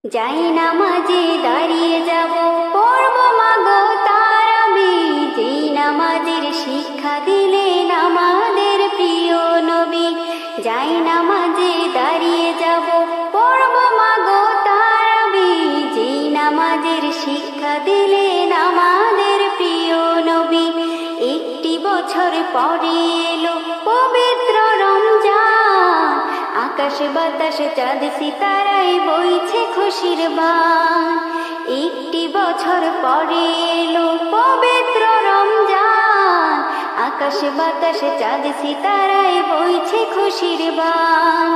যাই নামাজে দাঁড়িয়ে যাব, পড়ব মাগো তারাবি। যেই নামাজের শিক্ষা দিলেন আমাদের প্রিয় নবী। যাই নামাজে দাঁড়িয়ে যাব, পড়ব মাগো তারাবি। যেই নামাজের শিক্ষা দিলেন আমাদের প্রিয় নবী। একটি বছর পরে এলো পবিত্র রমজান, আকাশ বাতাস চাঁদ সিতারায় বইছে খুশির বান। একটি বছর পরে এলো পবিত্র রমজান, আকাশ বাতাস চাঁদ সিতারায় বইছে খুশির বান।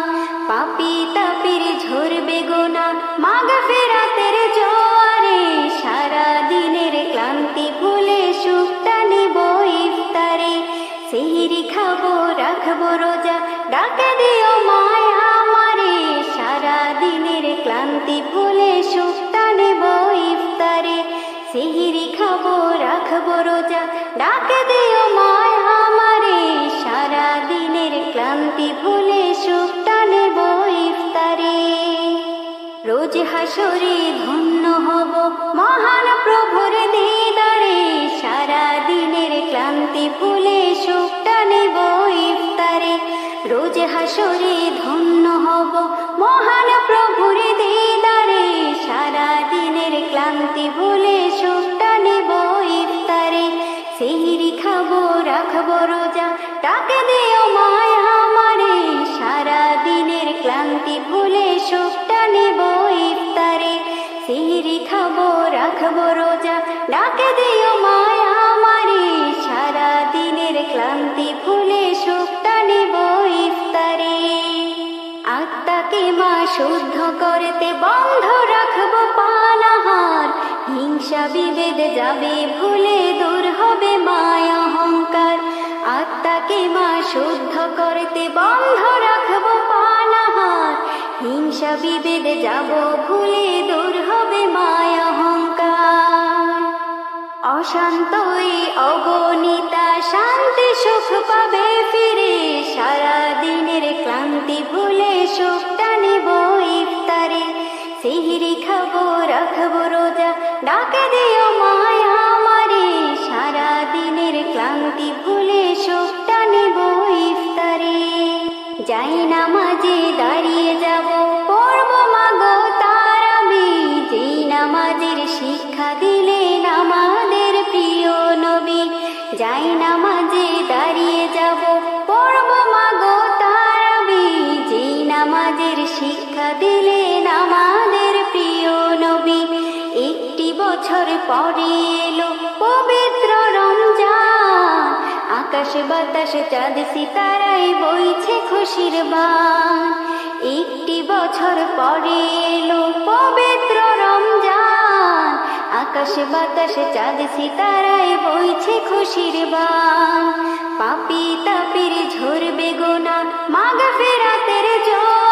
পাপী তাপীর ঝরবে গোনা মাগফিরাতের জোয়ারে, সারা দিনের ক্লান্তি ভুলে সুখটা নিব ইফতারে। সেহরি খাবো রাখবো রোজা, ডাকে দিও মায় আমারে। সারা দিনের ক্লান্তি ভুলে সুখটা নেব ইফতারে। সেহরি খাবো রাখবো রোজা, ডাকে দিও মায় আমারে। সারা দিনের ক্লান্তি ভুলে সুখটা নেব ইফতারে। রোজ হাসরে ধন্য হব মহান প্রভুর দিদারে, সারা দিনের ক্লান্তি ভুলে সুখটা নেব ইফতারে। রোজ হাসরে ধন্য হব মহান প্রভুর দিদারে, সারা দিনের ক্লান্তি ভুলে সুখটা নেব ইফতারে। সেহরি খাবো রাখবো রোজা, ডাকে দিও মায় আমারে। সারা দিনের ক্লান্তি ভুলে সুখটা নেব ইফতারে। সেহরি খাবো রাখবো রোজা, ডাকে দিও মায় আমারে। সারা দিনের ক্লান্তি ভুলে সুখটা নেব ইফতারে। আত্মাকে মা শুদ্ধ করতে বন্ধ রাখবো পানাহার, হিংসা বিভেদ যাবে ভুলে দূর হবে মায় অহংকার। আত্মাকে মা শুদ্ধ করতে বন্ধ রাখবো পানাহার, হিংসা বিভেদ যাব ভুলে দূর হবে মায় অহংকার। অশান্ত এই অগণিতা শান্তি সুখ পাবে ফিরে, সারা দিনের ক্লান্তি ভুলে সুখটা নেব ইফতারে। সেহরি খাবো রাখবো রোজা, ডাকে দিও মায় আমারে। সারা দিনের ক্লান্তি ভুলে সুখটা নেব ইফতারে। যাই নামাজে দাঁড়িয়ে যাব, পড়ব মাগো তারাবি। যেই নামাজের শিক্ষা দিলেন আমাদের প্রিয় নবী। যাই নামাজে দাঁড়িয়ে যাব, পড়ব মাগো তারাবি। যেই নামাজের শিক্ষা দিলেন আমাদের প্রিয় নবী। একটি বছর পরে এলো পবিত্র রমজান, আকাশ বাতাস চাঁদ সিতারায় বইছে খুশির বান। একটি বছর পরে এলো পবিত্র রমজান, আকাশ বাতাস চাঁদ সিতারায় বইছে খুশির বান। পাপী তাপীর ঝরবে গোনা মাগফিরাতের জোয়ারে,